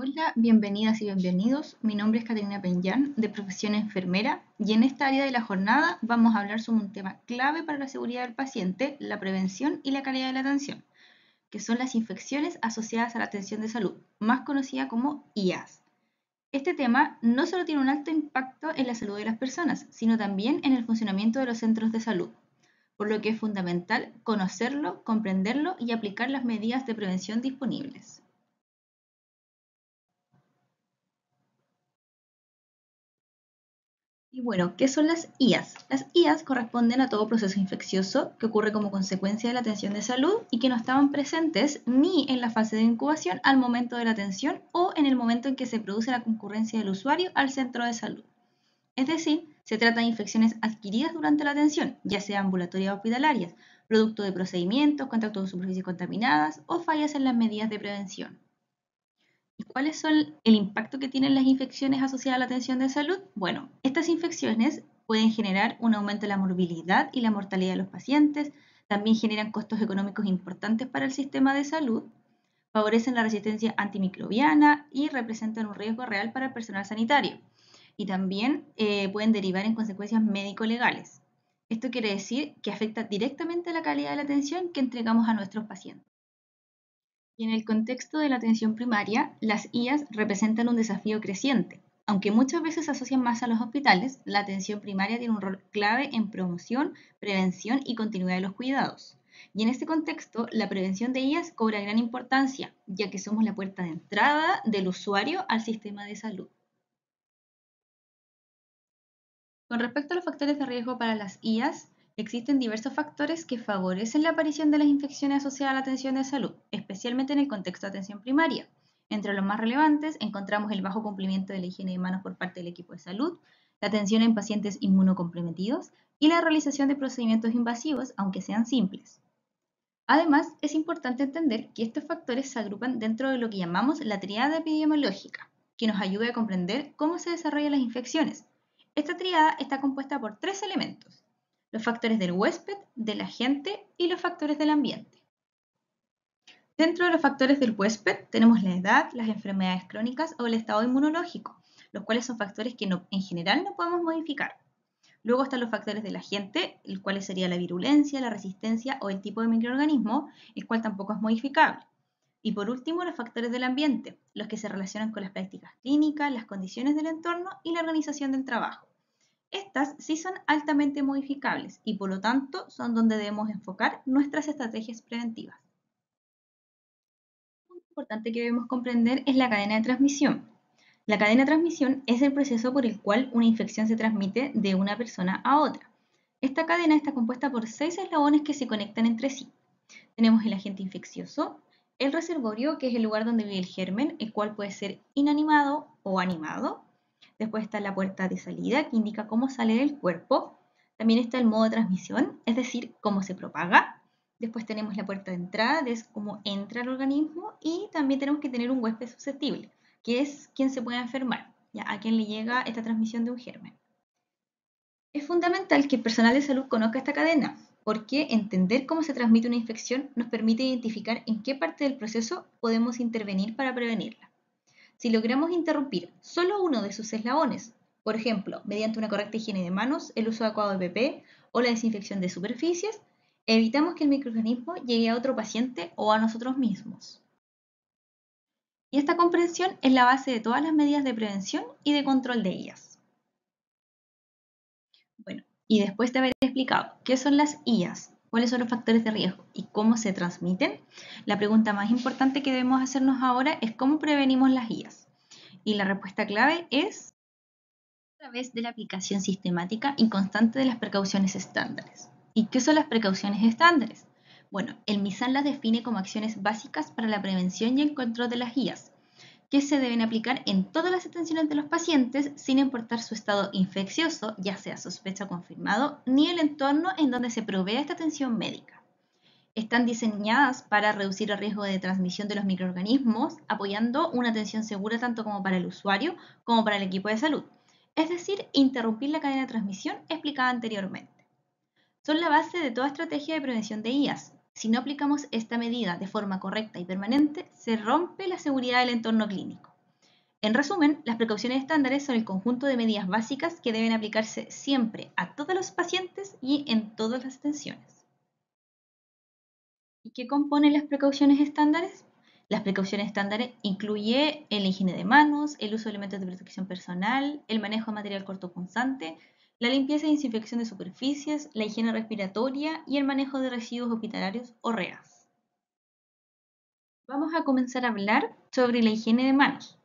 Hola, bienvenidas y bienvenidos. Mi nombre es Caterina Peñán, de profesión enfermera, y en esta área de la jornada vamos a hablar sobre un tema clave para la seguridad del paciente, la prevención y la calidad de la atención, que son las infecciones asociadas a la atención de salud, más conocida como IAS. Este tema no solo tiene un alto impacto en la salud de las personas, sino también en el funcionamiento de los centros de salud, por lo que es fundamental conocerlo, comprenderlo y aplicar las medidas de prevención disponibles. Y bueno, ¿qué son las IAS? Las IAS corresponden a todo proceso infeccioso que ocurre como consecuencia de la atención de salud y que no estaban presentes ni en la fase de incubación al momento de la atención o en el momento en que se produce la concurrencia del usuario al centro de salud. Es decir, se trata de infecciones adquiridas durante la atención, ya sea ambulatorias o hospitalarias, producto de procedimientos, contacto con superficies contaminadas o fallas en las medidas de prevención. ¿Y cuáles son el impacto que tienen las infecciones asociadas a la atención de salud? Bueno, estas infecciones pueden generar un aumento de la morbilidad y la mortalidad de los pacientes, también generan costos económicos importantes para el sistema de salud, favorecen la resistencia antimicrobiana y representan un riesgo real para el personal sanitario. Y también pueden derivar en consecuencias médico-legales. Esto quiere decir que afecta directamente a la calidad de la atención que entregamos a nuestros pacientes. Y en el contexto de la atención primaria, las IAS representan un desafío creciente. Aunque muchas veces se asocian más a los hospitales, la atención primaria tiene un rol clave en promoción, prevención y continuidad de los cuidados. Y en este contexto, la prevención de IAS cobra gran importancia, ya que somos la puerta de entrada del usuario al sistema de salud. Con respecto a los factores de riesgo para las IAS, existen diversos factores que favorecen la aparición de las infecciones asociadas a la atención de salud, especialmente en el contexto de atención primaria. Entre los más relevantes encontramos el bajo cumplimiento de la higiene de manos por parte del equipo de salud, la atención en pacientes inmunocomprometidos y la realización de procedimientos invasivos, aunque sean simples. Además, es importante entender que estos factores se agrupan dentro de lo que llamamos la tríada epidemiológica, que nos ayuda a comprender cómo se desarrollan las infecciones. Esta tríada está compuesta por tres elementos: los factores del huésped, del agente y los factores del ambiente. Dentro de los factores del huésped tenemos la edad, las enfermedades crónicas o el estado inmunológico, los cuales son factores que en general no podemos modificar. Luego están los factores del agente, el cual sería la virulencia, la resistencia o el tipo de microorganismo, el cual tampoco es modificable. Y por último, los factores del ambiente, los que se relacionan con las prácticas clínicas, las condiciones del entorno y la organización del trabajo. Estas sí son altamente modificables y por lo tanto son donde debemos enfocar nuestras estrategias preventivas. Un punto importante que debemos comprender es la cadena de transmisión. La cadena de transmisión es el proceso por el cual una infección se transmite de una persona a otra. Esta cadena está compuesta por 6 eslabones que se conectan entre sí. Tenemos el agente infeccioso, el reservorio, que es el lugar donde vive el germen, el cual puede ser inanimado o animado. Después está la puerta de salida, que indica cómo sale del cuerpo. También está el modo de transmisión, es decir, cómo se propaga. Después tenemos la puerta de entrada, que es cómo entra el organismo. Y también tenemos que tener un huésped susceptible, que es quien se puede enfermar, ¿ya? A quien le llega esta transmisión de un germen. Es fundamental que el personal de salud conozca esta cadena, porque entender cómo se transmite una infección nos permite identificar en qué parte del proceso podemos intervenir para prevenirla. Si logramos interrumpir solo uno de sus eslabones, por ejemplo, mediante una correcta higiene de manos, el uso adecuado de PP o la desinfección de superficies, evitamos que el microorganismo llegue a otro paciente o a nosotros mismos. Y esta comprensión es la base de todas las medidas de prevención y de control de ellas. Bueno, y después de haber explicado qué son las IAS, cuáles son los factores de riesgo y cómo se transmiten, la pregunta más importante que debemos hacernos ahora es cómo prevenimos las IAS. Y la respuesta clave es a través de la aplicación sistemática y constante de las precauciones estándares. ¿Y qué son las precauciones estándares? Bueno, el MISAN las define como acciones básicas para la prevención y el control de las IAS, que se deben aplicar en todas las atenciones de los pacientes sin importar su estado infeccioso, ya sea sospecha o confirmado, ni el entorno en donde se provea esta atención médica. Están diseñadas para reducir el riesgo de transmisión de los microorganismos, apoyando una atención segura tanto como para el usuario como para el equipo de salud, es decir, interrumpir la cadena de transmisión explicada anteriormente. Son la base de toda estrategia de prevención de IAS. Si no aplicamos esta medida de forma correcta y permanente, se rompe la seguridad del entorno clínico. En resumen, las precauciones estándares son el conjunto de medidas básicas que deben aplicarse siempre a todos los pacientes y en todas las atenciones. ¿Y qué componen las precauciones estándares? Las precauciones estándares incluyen la higiene de manos, el uso de elementos de protección personal, el manejo de material cortopunzante, la limpieza y desinfección de superficies, la higiene respiratoria y el manejo de residuos hospitalarios o REAS. Vamos a comenzar a hablar sobre la higiene de manos.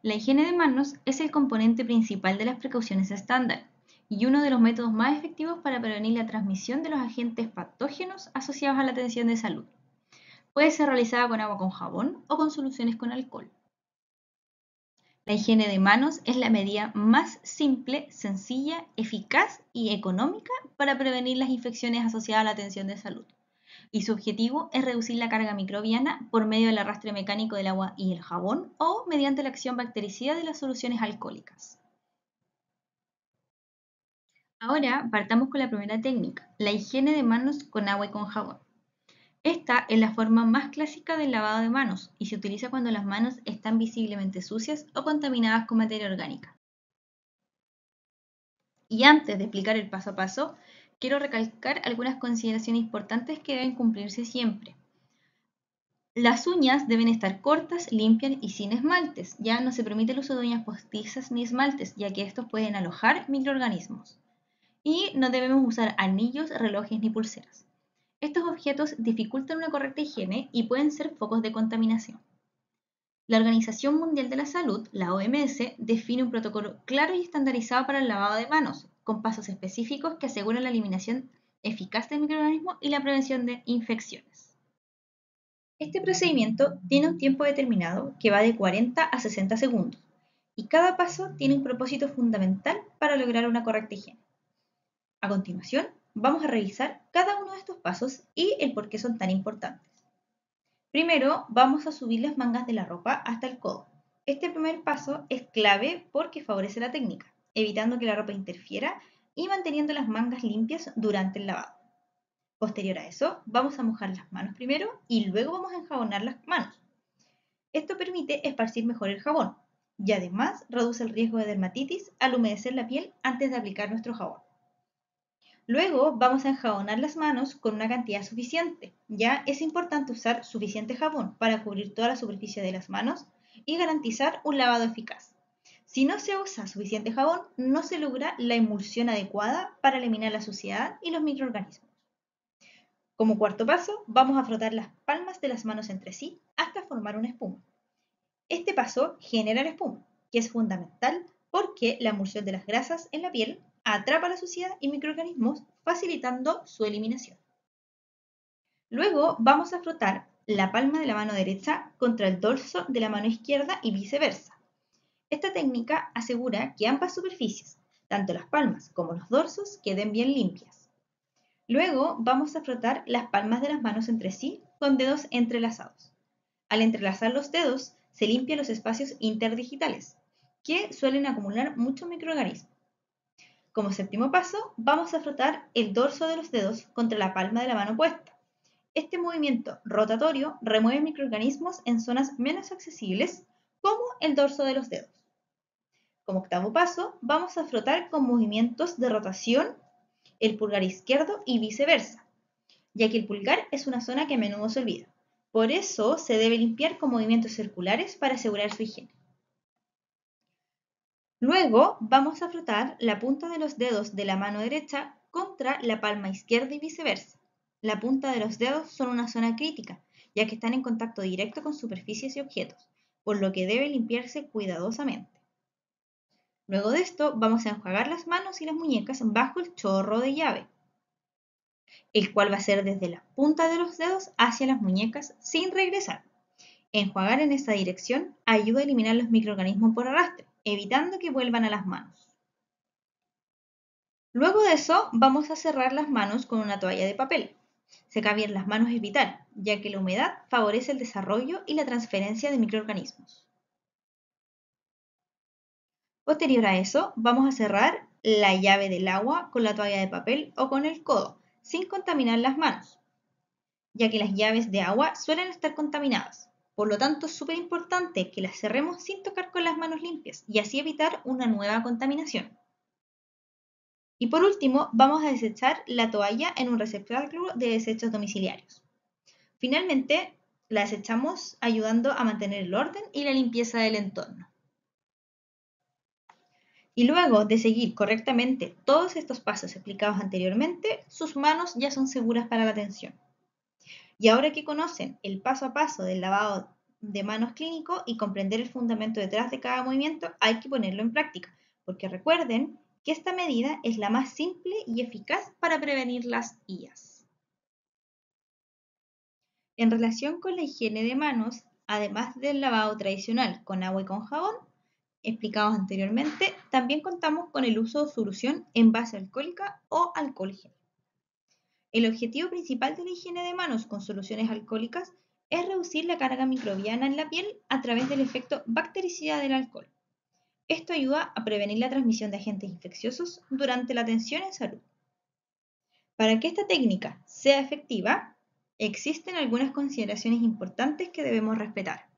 La higiene de manos es el componente principal de las precauciones estándar y uno de los métodos más efectivos para prevenir la transmisión de los agentes patógenos asociados a la atención de salud. Puede ser realizada con agua con jabón o con soluciones con alcohol. La higiene de manos es la medida más simple, sencilla, eficaz y económica para prevenir las infecciones asociadas a la atención de salud. Y su objetivo es reducir la carga microbiana por medio del arrastre mecánico del agua y el jabón o mediante la acción bactericida de las soluciones alcohólicas. Ahora partamos con la primera técnica, la higiene de manos con agua y con jabón. Esta es la forma más clásica del lavado de manos y se utiliza cuando las manos están visiblemente sucias o contaminadas con materia orgánica. Y antes de explicar el paso a paso, quiero recalcar algunas consideraciones importantes que deben cumplirse siempre. Las uñas deben estar cortas, limpias y sin esmaltes. Ya no se permite el uso de uñas postizas ni esmaltes, ya que estos pueden alojar microorganismos. Y no debemos usar anillos, relojes ni pulseras. Estos objetos dificultan una correcta higiene y pueden ser focos de contaminación. La Organización Mundial de la Salud, la OMS, define un protocolo claro y estandarizado para el lavado de manos, con pasos específicos que aseguran la eliminación eficaz de microorganismos y la prevención de infecciones. Este procedimiento tiene un tiempo determinado que va de 40 a 60 segundos y cada paso tiene un propósito fundamental para lograr una correcta higiene. A continuación, vamos a revisar cada uno de estos pasos y el por qué son tan importantes. Primero, vamos a subir las mangas de la ropa hasta el codo. Este primer paso es clave porque favorece la técnica, evitando que la ropa interfiera y manteniendo las mangas limpias durante el lavado. Posterior a eso, vamos a mojar las manos primero y luego vamos a enjabonar las manos. Esto permite esparcir mejor el jabón y además reduce el riesgo de dermatitis al humedecer la piel antes de aplicar nuestro jabón. Luego vamos a enjabonar las manos con una cantidad suficiente. Ya es importante usar suficiente jabón para cubrir toda la superficie de las manos y garantizar un lavado eficaz. Si no se usa suficiente jabón, no se logra la emulsión adecuada para eliminar la suciedad y los microorganismos. Como cuarto paso, vamos a frotar las palmas de las manos entre sí hasta formar una espuma. Este paso genera la espuma, que es fundamental porque la emulsión de las grasas en la piel atrapa la suciedad y microorganismos, facilitando su eliminación. Luego vamos a frotar la palma de la mano derecha contra el dorso de la mano izquierda y viceversa. Esta técnica asegura que ambas superficies, tanto las palmas como los dorsos, queden bien limpias. Luego vamos a frotar las palmas de las manos entre sí con dedos entrelazados. Al entrelazar los dedos, se limpian los espacios interdigitales, que suelen acumular muchos microorganismos. Como séptimo paso, vamos a frotar el dorso de los dedos contra la palma de la mano opuesta. Este movimiento rotatorio remueve microorganismos en zonas menos accesibles, como el dorso de los dedos. Como octavo paso, vamos a frotar con movimientos de rotación el pulgar izquierdo y viceversa, ya que el pulgar es una zona que a menudo se olvida. Por eso se debe limpiar con movimientos circulares para asegurar su higiene. Luego vamos a frotar la punta de los dedos de la mano derecha contra la palma izquierda y viceversa. La punta de los dedos son una zona crítica, ya que están en contacto directo con superficies y objetos, por lo que debe limpiarse cuidadosamente. Luego de esto vamos a enjuagar las manos y las muñecas bajo el chorro de llave, el cual va a ser desde la punta de los dedos hacia las muñecas sin regresar. Enjuagar en esta dirección ayuda a eliminar los microorganismos por arrastre, evitando que vuelvan a las manos. Luego de eso vamos a cerrar las manos con una toalla de papel. Secar bien las manos es vital, ya que la humedad favorece el desarrollo y la transferencia de microorganismos. Posterior a eso, vamos a cerrar la llave del agua con la toalla de papel o con el codo, sin contaminar las manos, ya que las llaves de agua suelen estar contaminadas. Por lo tanto, es súper importante que las cerremos sin tocar con las manos limpias y así evitar una nueva contaminación. Y por último, vamos a desechar la toalla en un receptáculo de desechos domiciliarios. Finalmente, la desechamos ayudando a mantener el orden y la limpieza del entorno. Y luego de seguir correctamente todos estos pasos explicados anteriormente, sus manos ya son seguras para la atención. Y ahora que conocen el paso a paso del lavado de manos clínico y comprender el fundamento detrás de cada movimiento, hay que ponerlo en práctica, porque recuerden que esta medida es la más simple y eficaz para prevenir las IAS. En relación con la higiene de manos, además del lavado tradicional con agua y con jabón, explicados anteriormente, también contamos con el uso de solución en base alcohólica o alcohol gel. El objetivo principal de la higiene de manos con soluciones alcohólicas es reducir la carga microbiana en la piel a través del efecto bactericida del alcohol. Esto ayuda a prevenir la transmisión de agentes infecciosos durante la atención en salud. Para que esta técnica sea efectiva, existen algunas consideraciones importantes que debemos respetar.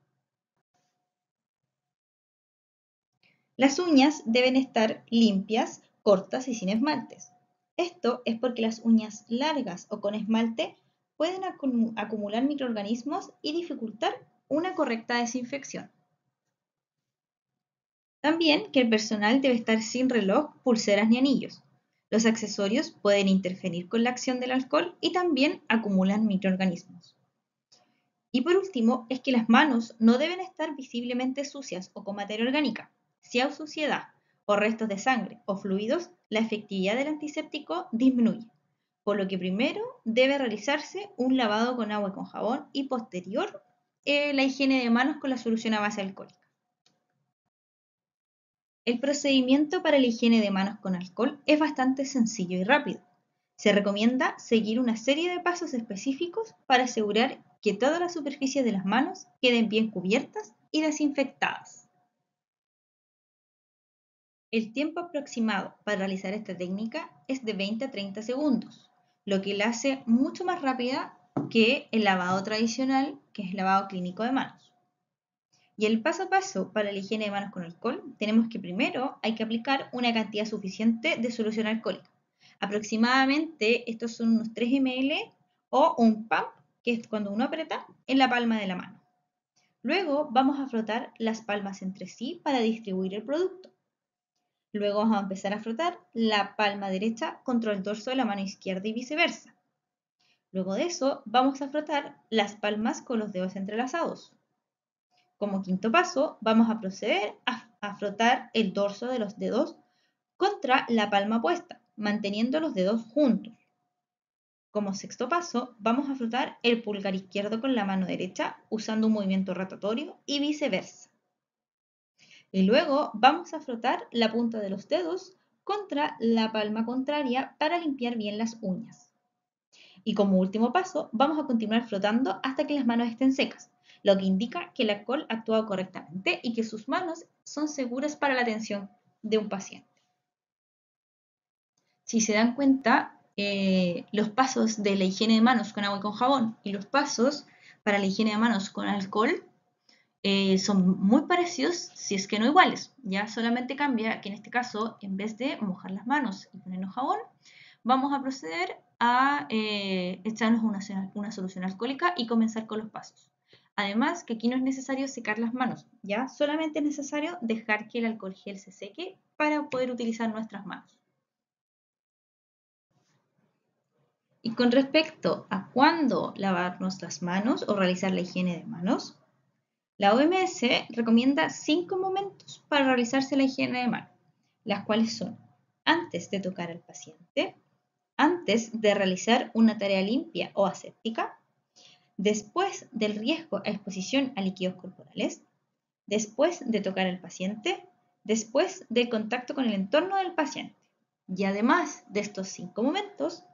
Las uñas deben estar limpias, cortas y sin esmaltes. Esto es porque las uñas largas o con esmalte pueden acumular microorganismos y dificultar una correcta desinfección. También que el personal debe estar sin reloj, pulseras ni anillos. Los accesorios pueden interferir con la acción del alcohol y también acumulan microorganismos. Y por último, es que las manos no deben estar visiblemente sucias o con materia orgánica. Si hay suciedad o restos de sangre o fluidos, la efectividad del antiséptico disminuye, por lo que primero debe realizarse un lavado con agua y con jabón y posterior la higiene de manos con la solución a base alcohólica. El procedimiento para la higiene de manos con alcohol es bastante sencillo y rápido. Se recomienda seguir una serie de pasos específicos para asegurar que todas las superficies de las manos queden bien cubiertas y desinfectadas. El tiempo aproximado para realizar esta técnica es de 20 a 30 segundos, lo que la hace mucho más rápida que el lavado tradicional, que es el lavado clínico de manos. Y el paso a paso para la higiene de manos con alcohol, tenemos que primero hay que aplicar una cantidad suficiente de solución alcohólica. Aproximadamente estos son unos 3 ml o un pump, que es cuando uno aprieta, en la palma de la mano. Luego vamos a frotar las palmas entre sí para distribuir el producto. Luego vamos a empezar a frotar la palma derecha contra el dorso de la mano izquierda y viceversa. Luego de eso vamos a frotar las palmas con los dedos entrelazados. Como quinto paso, vamos a proceder a frotar el dorso de los dedos contra la palma opuesta, manteniendo los dedos juntos. Como sexto paso, vamos a frotar el pulgar izquierdo con la mano derecha usando un movimiento rotatorio y viceversa. Y luego vamos a frotar la punta de los dedos contra la palma contraria para limpiar bien las uñas. Y como último paso, vamos a continuar frotando hasta que las manos estén secas, lo que indica que el alcohol ha actuado correctamente y que sus manos son seguras para la atención de un paciente. Si se dan cuenta, los pasos de la higiene de manos con agua y con jabón y los pasos para la higiene de manos con alcohol son muy parecidos, si es que no iguales. Ya solamente cambia que en este caso, en vez de mojar las manos y ponernos jabón, vamos a proceder a echarnos una solución alcohólica y comenzar con los pasos. Además, que aquí no es necesario secar las manos, ya solamente es necesario dejar que el alcohol gel se seque para poder utilizar nuestras manos. Y con respecto a cuándo lavarnos las manos o realizar la higiene de manos, la OMS recomienda 5 momentos para realizarse la higiene de manos, las cuales son antes de tocar al paciente, antes de realizar una tarea limpia o aséptica, después del riesgo a exposición a líquidos corporales, después de tocar al paciente, después del contacto con el entorno del paciente. Y además de estos 5 momentos,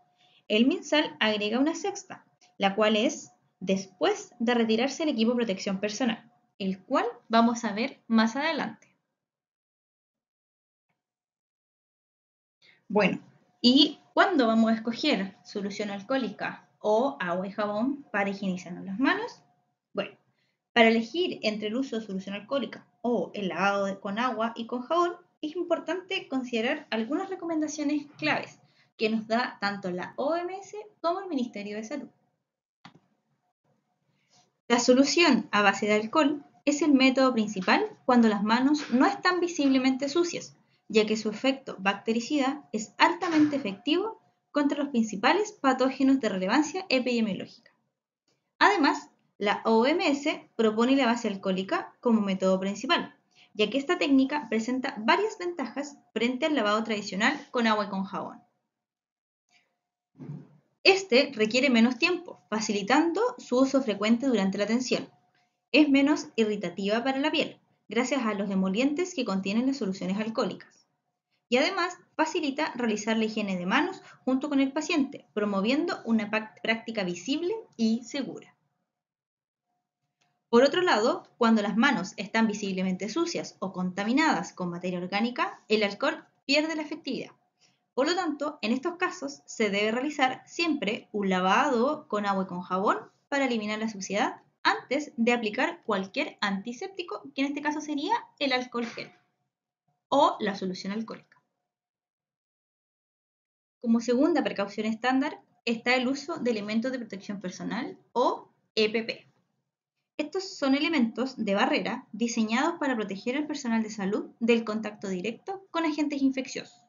el MinSal agrega una sexta, la cual es después de retirarse el equipo de protección personal, el cual vamos a ver más adelante. Bueno, ¿y cuándo vamos a escoger solución alcohólica o agua y jabón para higienizarnos las manos? Bueno, Para elegir entre el uso de solución alcohólica o el lavado con agua y con jabón, es importante considerar algunas recomendaciones claves que nos da tanto la OMS como el Ministerio de Salud. La solución a base de alcohol es el método principal cuando las manos no están visiblemente sucias, ya que su efecto bactericida es altamente efectivo contra los principales patógenos de relevancia epidemiológica. Además, la OMS propone la base alcohólica como método principal, ya que esta técnica presenta varias ventajas frente al lavado tradicional con agua y con jabón. Este requiere menos tiempo, facilitando su uso frecuente durante la tensión. Es menos irritativa para la piel, gracias a los emolientes que contienen las soluciones alcohólicas. Y además facilita realizar la higiene de manos junto con el paciente, promoviendo una práctica visible y segura. Por otro lado, cuando las manos están visiblemente sucias o contaminadas con materia orgánica, el alcohol pierde la efectividad. Por lo tanto, en estos casos se debe realizar siempre un lavado con agua y con jabón para eliminar la suciedad antes de aplicar cualquier antiséptico, que en este caso sería el alcohol gel o la solución alcohólica. Como segunda precaución estándar está el uso de elementos de protección personal o EPP. Estos son elementos de barrera diseñados para proteger al personal de salud del contacto directo con agentes infecciosos,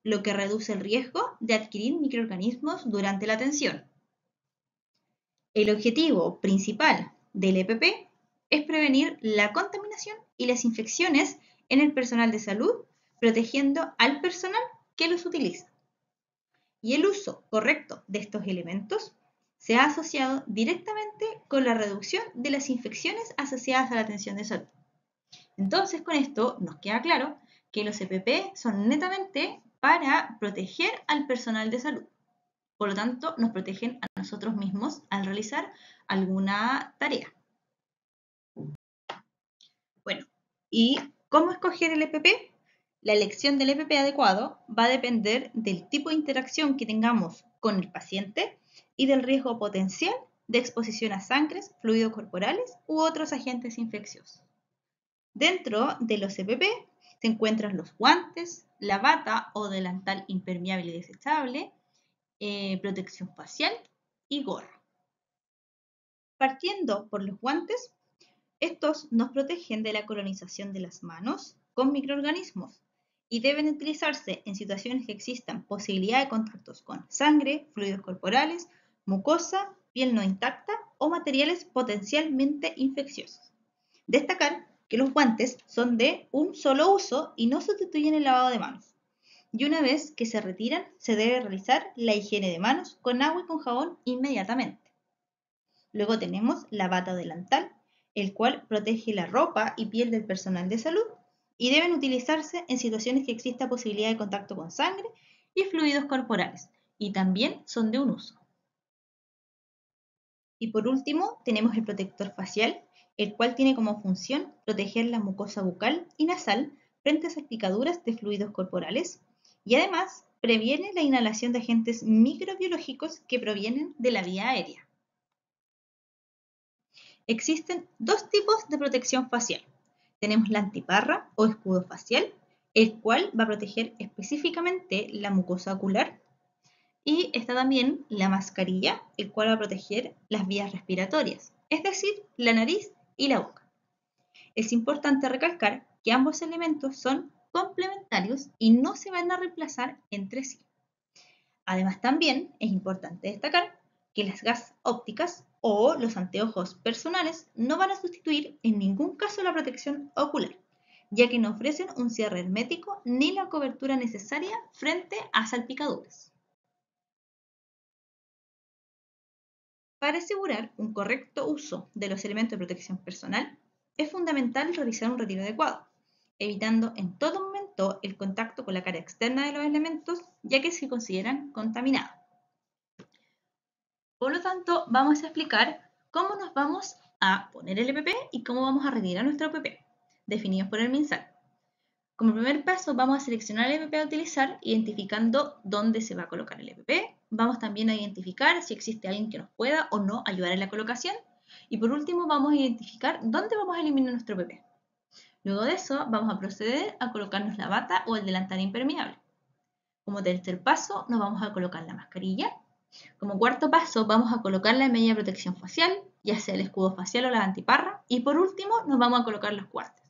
lo que reduce el riesgo de adquirir microorganismos durante la atención. El objetivo principal del EPP es prevenir la contaminación y las infecciones en el personal de salud, protegiendo al personal que los utiliza. Y el uso correcto de estos elementos se ha asociado directamente con la reducción de las infecciones asociadas a la atención de salud. Entonces, con esto nos queda claro que los EPP son netamente para proteger al personal de salud. Por lo tanto, nos protegen a nosotros mismos al realizar alguna tarea. Bueno, ¿y cómo escoger el EPP? La elección del EPP adecuado va a depender del tipo de interacción que tengamos con el paciente y del riesgo potencial de exposición a sangres, fluidos corporales u otros agentes infecciosos. Dentro de los EPP se encuentran los guantes, la bata o delantal impermeable y desechable, protección facial y gorra. Partiendo por los guantes, estos nos protegen de la colonización de las manos con microorganismos y deben utilizarse en situaciones que existan posibilidad de contactos con sangre, fluidos corporales, mucosa, piel no intacta o materiales potencialmente infecciosos. Destacar que los guantes son de un solo uso y no sustituyen el lavado de manos. Y una vez que se retiran, se debe realizar la higiene de manos con agua y con jabón inmediatamente. Luego tenemos la bata delantal, el cual protege la ropa y piel del personal de salud y deben utilizarse en situaciones que exista posibilidad de contacto con sangre y fluidos corporales, y también son de un uso. Y por último, tenemos el protector facial, el cual tiene como función proteger la mucosa bucal y nasal frente a salpicaduras de fluidos corporales y además previene la inhalación de agentes microbiológicos que provienen de la vía aérea. Existen dos tipos de protección facial. Tenemos la antiparra o escudo facial, el cual va a proteger específicamente la mucosa ocular. Y está también la mascarilla, el cual va a proteger las vías respiratorias, es decir, la nariz y la boca. Es importante recalcar que ambos elementos son complementarios y no se van a reemplazar entre sí. Además, también es importante destacar que las gafas ópticas o los anteojos personales no van a sustituir en ningún caso la protección ocular, ya que no ofrecen un cierre hermético ni la cobertura necesaria frente a salpicaduras. Para asegurar un correcto uso de los elementos de protección personal, es fundamental realizar un retiro adecuado, evitando en todo momento el contacto con la cara externa de los elementos, ya que se consideran contaminados. Por lo tanto, vamos a explicar cómo nos vamos a poner el EPP y cómo vamos a retirar nuestro EPP, definidos por el MinSal. Como primer paso, vamos a seleccionar el EPP a utilizar, identificando dónde se va a colocar el EPP. Vamos también a identificar si existe alguien que nos pueda o no ayudar en la colocación. Y por último vamos a identificar dónde vamos a eliminar nuestro PP. Luego de eso vamos a proceder a colocarnos la bata o el delantal impermeable. Como tercer paso nos vamos a colocar la mascarilla. Como cuarto paso vamos a colocar la media de protección facial, ya sea el escudo facial o la antiparra. Y por último nos vamos a colocar los guantes.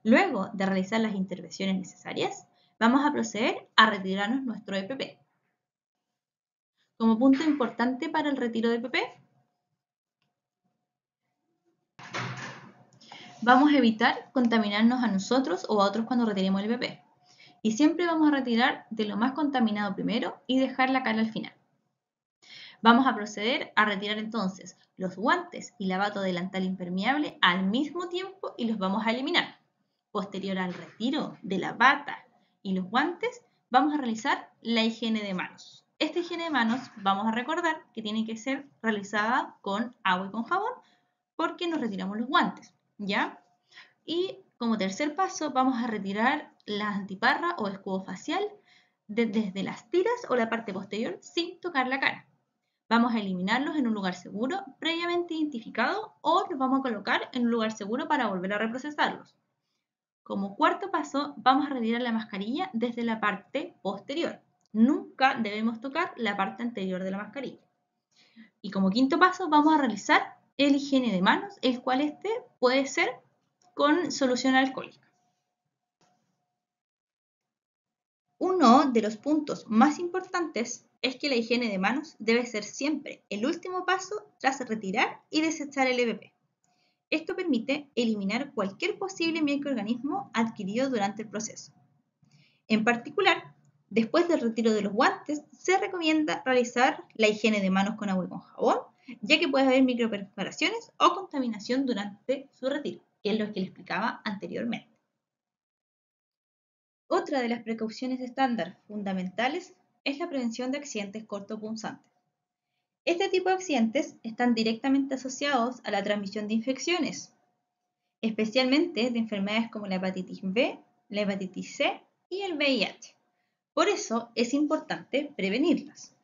Luego de realizar las intervenciones necesarias, vamos a proceder a retirarnos nuestro EPP. Como punto importante para el retiro de EPP, vamos a evitar contaminarnos a nosotros o a otros cuando retiremos el EPP. Y siempre vamos a retirar de lo más contaminado primero y dejar la cara al final. Vamos a proceder a retirar entonces los guantes y la bata delantal impermeable al mismo tiempo y los vamos a eliminar. Posterior al retiro de la bata y los guantes, vamos a realizar la higiene de manos. Esta higiene de manos vamos a recordar que tiene que ser realizada con agua y con jabón porque nos retiramos los guantes, ¿ya? Y como tercer paso vamos a retirar la antiparra o escudo facial desde las tiras o la parte posterior sin tocar la cara. Vamos a eliminarlos en un lugar seguro previamente identificado o los vamos a colocar en un lugar seguro para volver a reprocesarlos. Como cuarto paso, vamos a retirar la mascarilla desde la parte posterior. Nunca debemos tocar la parte anterior de la mascarilla. Y como quinto paso, vamos a realizar el higiene de manos, el cual puede ser con solución alcohólica. Uno de los puntos más importantes es que la higiene de manos debe ser siempre el último paso tras retirar y desechar el EPP. Esto permite eliminar cualquier posible microorganismo adquirido durante el proceso. En particular, después del retiro de los guantes, se recomienda realizar la higiene de manos con agua y con jabón, ya que puede haber microperforaciones o contaminación durante su retiro, que es lo que les explicaba anteriormente. Otra de las precauciones estándar fundamentales es la prevención de accidentes cortopunzantes. Este tipo de accidentes están directamente asociados a la transmisión de infecciones, especialmente de enfermedades como la hepatitis B, la hepatitis C y el VIH. Por eso es importante prevenirlas.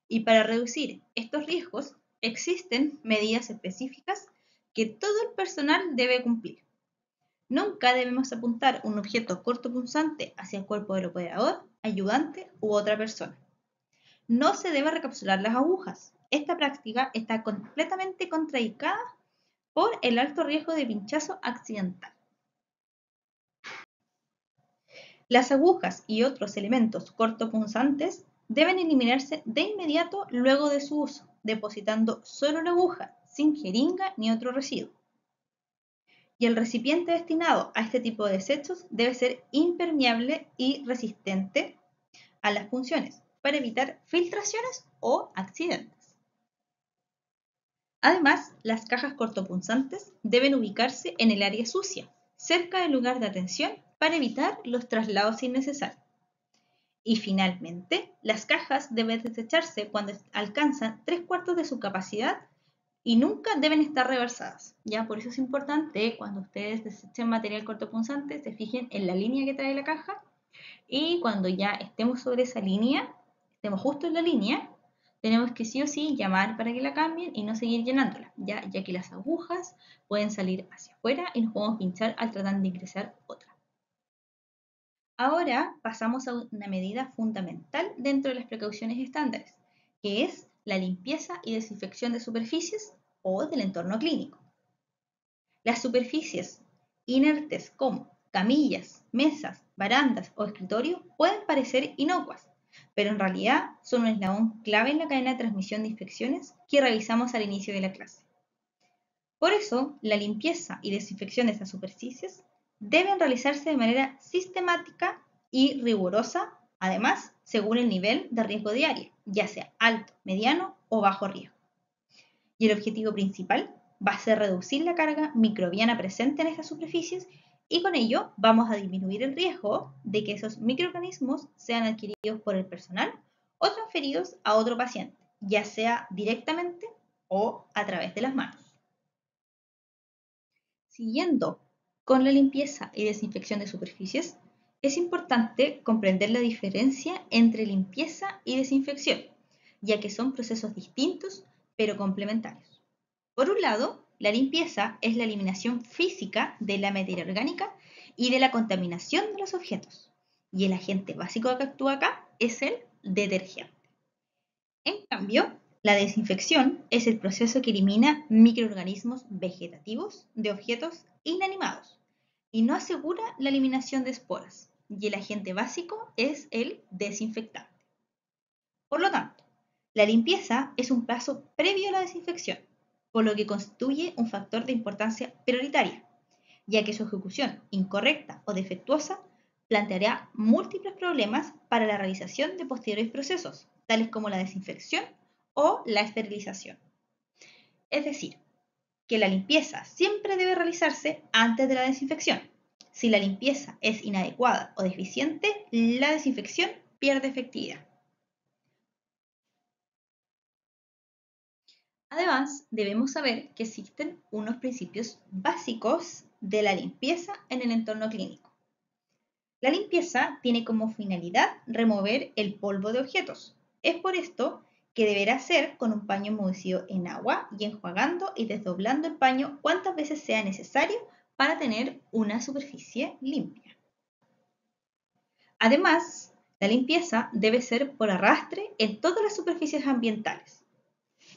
Y para reducir estos riesgos existen medidas específicas que todo el personal debe cumplir. Nunca debemos apuntar un objeto cortopunzante hacia el cuerpo del operador, ayudante u otra persona. No se debe recapsular las agujas. Esta práctica está completamente contraindicada por el alto riesgo de pinchazo accidental. Las agujas y otros elementos cortopunzantes deben eliminarse de inmediato luego de su uso, depositando solo la aguja, sin jeringa ni otro residuo. Y el recipiente destinado a este tipo de desechos debe ser impermeable y resistente a las punciones para evitar filtraciones o accidentes. Además, las cajas cortopunzantes deben ubicarse en el área sucia, cerca del lugar de atención, para evitar los traslados innecesarios. Y finalmente, las cajas deben desecharse cuando alcanzan 3/4 de su capacidad y nunca deben estar reversadas. ¿Ya? Por eso es importante cuando ustedes desechen material cortopunzante, se fijen en la línea que trae la caja y cuando ya estemos sobre esa línea, estemos justo en la línea, tenemos que sí o sí llamar para que la cambien y no seguir llenándola, ya que las agujas pueden salir hacia afuera y nos podemos pinchar al tratar de ingresar otra. Ahora pasamos a una medida fundamental dentro de las precauciones estándares, que es la limpieza y desinfección de superficies o del entorno clínico. Las superficies inertes como camillas, mesas, barandas o escritorios pueden parecer inocuas, pero en realidad son un eslabón clave en la cadena de transmisión de infecciones que revisamos al inicio de la clase. Por eso, la limpieza y desinfección de estas superficies deben realizarse de manera sistemática y rigurosa, además, según el nivel de riesgo diario, ya sea alto, mediano o bajo riesgo. Y el objetivo principal va a ser reducir la carga microbiana presente en estas superficies y con ello vamos a disminuir el riesgo de que esos microorganismos sean adquiridos por el personal o transferidos a otro paciente, ya sea directamente o a través de las manos. Siguiendo con la limpieza y desinfección de superficies, es importante comprender la diferencia entre limpieza y desinfección, ya que son procesos distintos pero complementarios. Por un lado, la limpieza es la eliminación física de la materia orgánica y de la contaminación de los objetos. Y el agente básico que actúa acá es el detergente. En cambio, la desinfección es el proceso que elimina microorganismos vegetativos de objetos inanimados y no asegura la eliminación de esporas. Y el agente básico es el desinfectante. Por lo tanto, la limpieza es un paso previo a la desinfección, por lo que constituye un factor de importancia prioritaria, ya que su ejecución incorrecta o defectuosa planteará múltiples problemas para la realización de posteriores procesos, tales como la desinfección o la esterilización. Es decir, que la limpieza siempre debe realizarse antes de la desinfección. Si la limpieza es inadecuada o deficiente, la desinfección pierde efectividad. Además, debemos saber que existen unos principios básicos de la limpieza en el entorno clínico. La limpieza tiene como finalidad remover el polvo de objetos. Es por esto que deberá ser con un paño humedecido en agua y enjuagando y desdoblando el paño cuantas veces sea necesario para tener una superficie limpia. Además, la limpieza debe ser por arrastre en todas las superficies ambientales.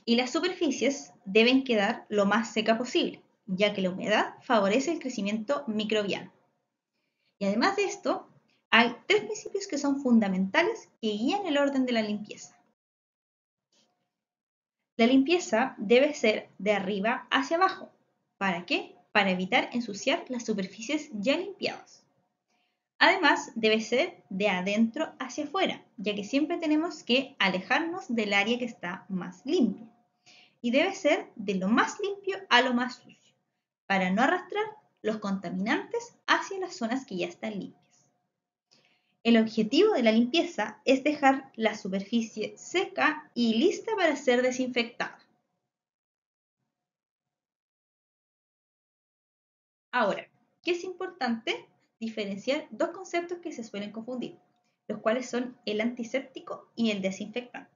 Y las superficies deben quedar lo más seca posible, ya que la humedad favorece el crecimiento microbiano. Y además de esto, hay tres principios que son fundamentales que guían el orden de la limpieza. La limpieza debe ser de arriba hacia abajo. ¿Para qué? Para evitar ensuciar las superficies ya limpiadas. Además, debe ser de adentro hacia afuera, ya que siempre tenemos que alejarnos del área que está más limpia. Y debe ser de lo más limpio a lo más sucio, para no arrastrar los contaminantes hacia las zonas que ya están limpias. El objetivo de la limpieza es dejar la superficie seca y lista para ser desinfectada. Ahora, ¿qué es importante? Diferenciar dos conceptos que se suelen confundir, los cuales son el antiséptico y el desinfectante.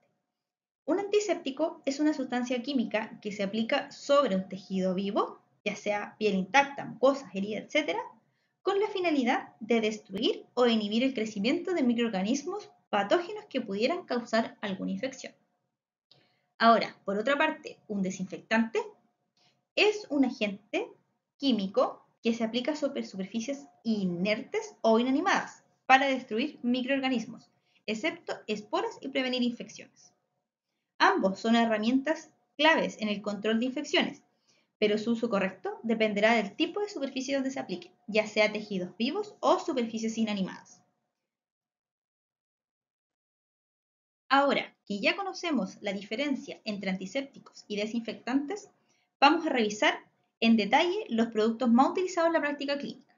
Un antiséptico es una sustancia química que se aplica sobre un tejido vivo, ya sea piel intacta, mucosas, heridas, etc., con la finalidad de destruir o inhibir el crecimiento de microorganismos patógenos que pudieran causar alguna infección. Ahora, por otra parte, un desinfectante es un agente químico que se aplica sobre superficies inertes o inanimadas para destruir microorganismos, excepto esporas y prevenir infecciones. Ambos son herramientas claves en el control de infecciones, pero su uso correcto dependerá del tipo de superficie donde se aplique, ya sea tejidos vivos o superficies inanimadas. Ahora que ya conocemos la diferencia entre antisépticos y desinfectantes, vamos a revisar en detalle los productos más utilizados en la práctica clínica.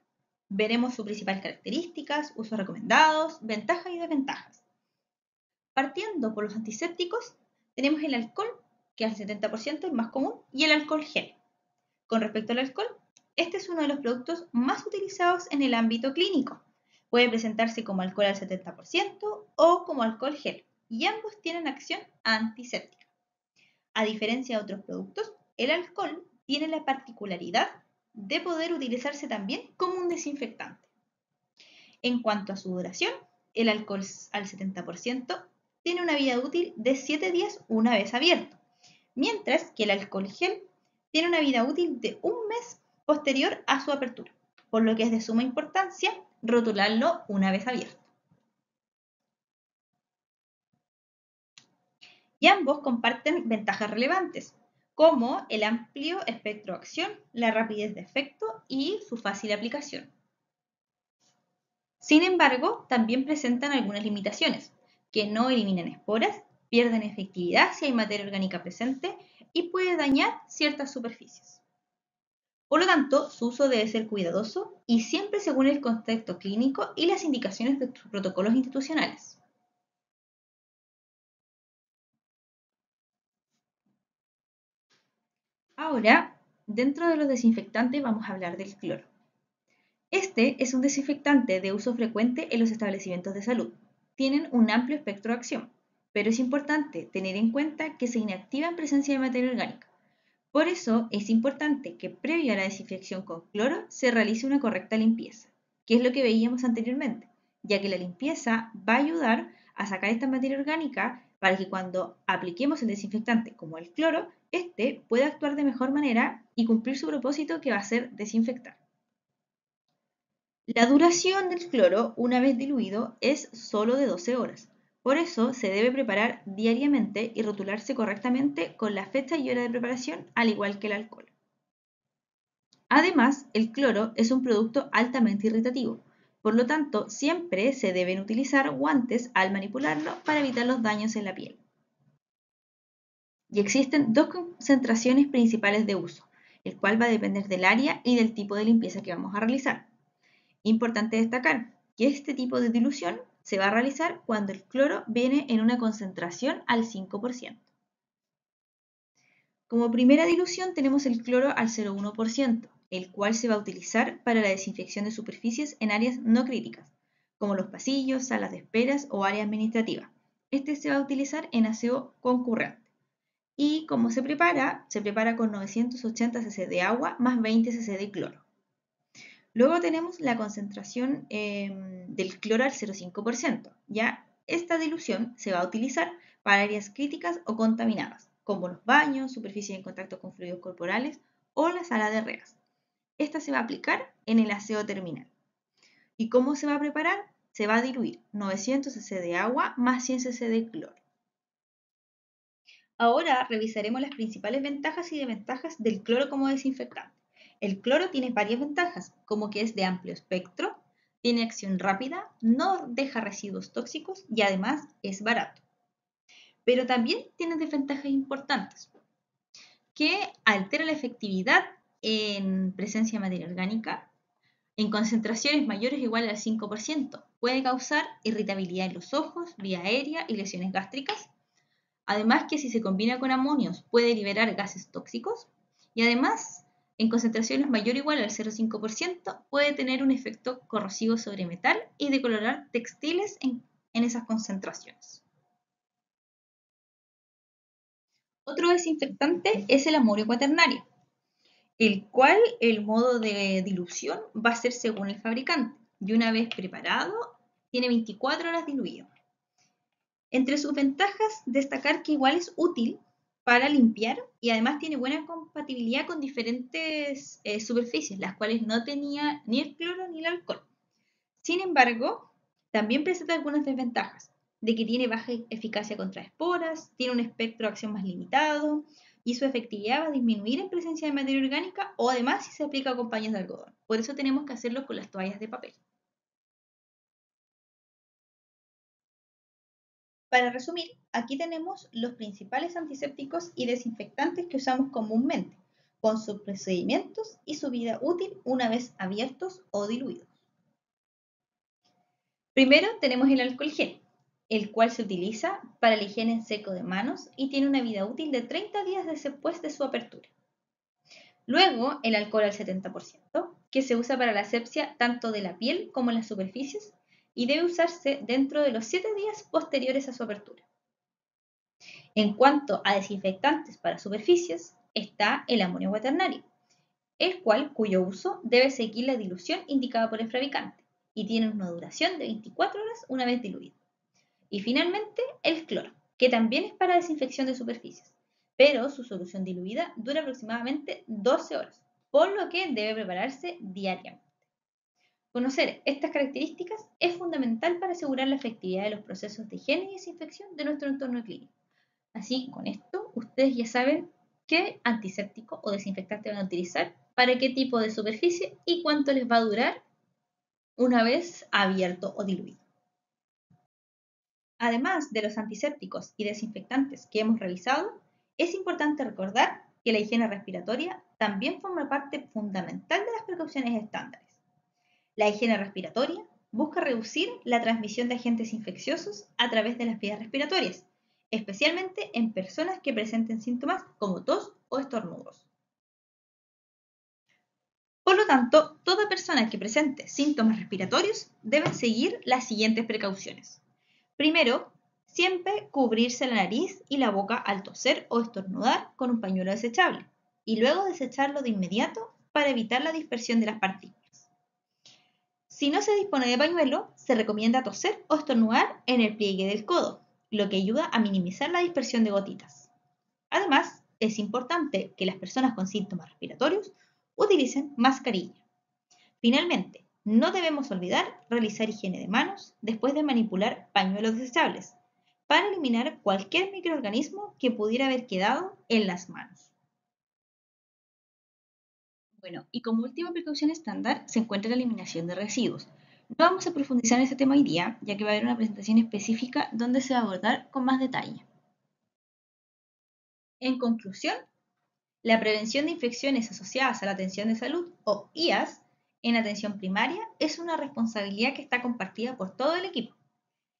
Veremos sus principales características, usos recomendados, ventajas y desventajas. Partiendo por los antisépticos, tenemos el alcohol, que al 70% es más común, y el alcohol gel. Con respecto al alcohol, este es uno de los productos más utilizados en el ámbito clínico. Puede presentarse como alcohol al 70% o como alcohol gel, y ambos tienen acción antiséptica. A diferencia de otros productos, el alcohol tiene la particularidad de poder utilizarse también como un desinfectante. En cuanto a su duración, el alcohol al 70% tiene una vida útil de 7 días una vez abierto, mientras que el alcohol gel tiene una vida útil de un mes posterior a su apertura, por lo que es de suma importancia rotularlo una vez abierto. Y ambos comparten ventajas relevantes, como el amplio espectro de acción, la rapidez de efecto y su fácil aplicación. Sin embargo, también presentan algunas limitaciones, que no eliminan esporas, pierden efectividad si hay materia orgánica presente y puede dañar ciertas superficies. Por lo tanto, su uso debe ser cuidadoso y siempre según el contexto clínico y las indicaciones de sus protocolos institucionales. Ahora, dentro de los desinfectantes vamos a hablar del cloro. Este es un desinfectante de uso frecuente en los establecimientos de salud. Tienen un amplio espectro de acción, pero es importante tener en cuenta que se inactiva en presencia de materia orgánica, Por eso es importante que previo a la desinfección con cloro se realice una correcta limpieza, que es lo que veíamos anteriormente, ya que la limpieza va a ayudar a sacar esta materia orgánica para que cuando apliquemos el desinfectante como el cloro, este pueda actuar de mejor manera y cumplir su propósito, que va a ser desinfectar. La duración del cloro, una vez diluido, es solo de 12 horas. Por eso se debe preparar diariamente y rotularse correctamente con la fecha y hora de preparación, al igual que el alcohol. Además, el cloro es un producto altamente irritativo, por lo tanto, siempre se deben utilizar guantes al manipularlo para evitar los daños en la piel. Y existen dos concentraciones principales de uso, el cual va a depender del área y del tipo de limpieza que vamos a realizar. Importante destacar que este tipo de dilución se va a realizar cuando el cloro viene en una concentración al 5%. Como primera dilución tenemos el cloro al 0,1%, el cual se va a utilizar para la desinfección de superficies en áreas no críticas, como los pasillos, salas de esperas o áreas administrativas. Este se va a utilizar en aseo concurrente. Y como se prepara con 980 cc de agua más 20 cc de cloro. Luego tenemos la concentración del cloro al 0,5%. Ya esta dilución se va a utilizar para áreas críticas o contaminadas, como los baños, superficies en contacto con fluidos corporales o la sala de regas. Esta se va a aplicar en el aseo terminal. ¿Y cómo se va a preparar? Se va a diluir 900 cc de agua más 100 cc de cloro. Ahora revisaremos las principales ventajas y desventajas del cloro como desinfectante. El cloro tiene varias ventajas, como que es de amplio espectro, tiene acción rápida, no deja residuos tóxicos y además es barato. Pero también tiene desventajas importantes, que altera la efectividad en presencia de materia orgánica, en concentraciones mayores o iguales al 5%, puede causar irritabilidad en los ojos, vía aérea y lesiones gástricas. Además que si se combina con amonios puede liberar gases tóxicos y además en concentraciones mayor o igual al 0,5% puede tener un efecto corrosivo sobre metal y decolorar textiles en esas concentraciones. Otro desinfectante es el amonio cuaternario, el cual el modo de dilución va a ser según el fabricante y una vez preparado tiene 24 horas diluido. Entre sus ventajas, destacar que igual es útil para limpiar y además tiene buena compatibilidad con diferentes superficies, las cuales no tenía ni el cloro ni el alcohol. Sin embargo, también presenta algunas desventajas, de que tiene baja eficacia contra esporas, tiene un espectro de acción más limitado y su efectividad va a disminuir en presencia de materia orgánica o además si se aplica con paños de algodón. Por eso tenemos que hacerlo con las toallas de papel. Para resumir, aquí tenemos los principales antisépticos y desinfectantes que usamos comúnmente, con sus procedimientos y su vida útil una vez abiertos o diluidos. Primero tenemos el alcohol gel, el cual se utiliza para la higiene en seco de manos y tiene una vida útil de 30 días después de su apertura. Luego, el alcohol al 70%, que se usa para la asepsia tanto de la piel como en las superficies y debe usarse dentro de los 7 días posteriores a su apertura. En cuanto a desinfectantes para superficies, está el amonio cuaternario, el cuyo uso debe seguir la dilución indicada por el fabricante y tiene una duración de 24 horas una vez diluido. Y finalmente, el cloro, que también es para desinfección de superficies, pero su solución diluida dura aproximadamente 12 horas, por lo que debe prepararse diariamente. Conocer estas características es fundamental para asegurar la efectividad de los procesos de higiene y desinfección de nuestro entorno clínico. Así, con esto, ustedes ya saben qué antiséptico o desinfectante van a utilizar, para qué tipo de superficie y cuánto les va a durar una vez abierto o diluido. Además de los antisépticos y desinfectantes que hemos realizado, es importante recordar que la higiene respiratoria también forma parte fundamental de las precauciones estándares. La higiene respiratoria busca reducir la transmisión de agentes infecciosos a través de las vías respiratorias, especialmente en personas que presenten síntomas como tos o estornudos. Por lo tanto, toda persona que presente síntomas respiratorios debe seguir las siguientes precauciones. Primero, siempre cubrirse la nariz y la boca al toser o estornudar con un pañuelo desechable. y luego desecharlo de inmediato para evitar la dispersión de las partículas. Si no se dispone de pañuelo, se recomienda toser o estornudar en el pliegue del codo, lo que ayuda a minimizar la dispersión de gotitas. Además, es importante que las personas con síntomas respiratorios utilicen mascarilla. Finalmente, no debemos olvidar realizar higiene de manos después de manipular pañuelos desechables para eliminar cualquier microorganismo que pudiera haber quedado en las manos. Bueno, y como última precaución estándar se encuentra la eliminación de residuos. No vamos a profundizar en este tema hoy día, ya que va a haber una presentación específica donde se va a abordar con más detalle. En conclusión, la prevención de infecciones asociadas a la atención de salud, o IAS, en atención primaria es una responsabilidad que está compartida por todo el equipo.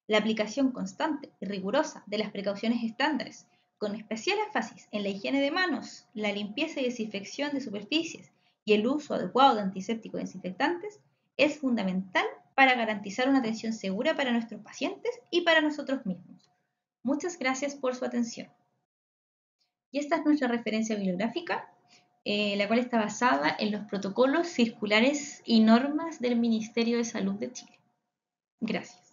La aplicación constante y rigurosa de las precauciones estándares, con especial énfasis en la higiene de manos, la limpieza y desinfección de superficies y el uso adecuado de antisépticos y desinfectantes, es fundamental para garantizar una atención segura para nuestros pacientes y para nosotros mismos. Muchas gracias por su atención. Y esta es nuestra referencia bibliográfica, la cual está basada en los protocolos circulares y normas del Ministerio de Salud de Chile. Gracias.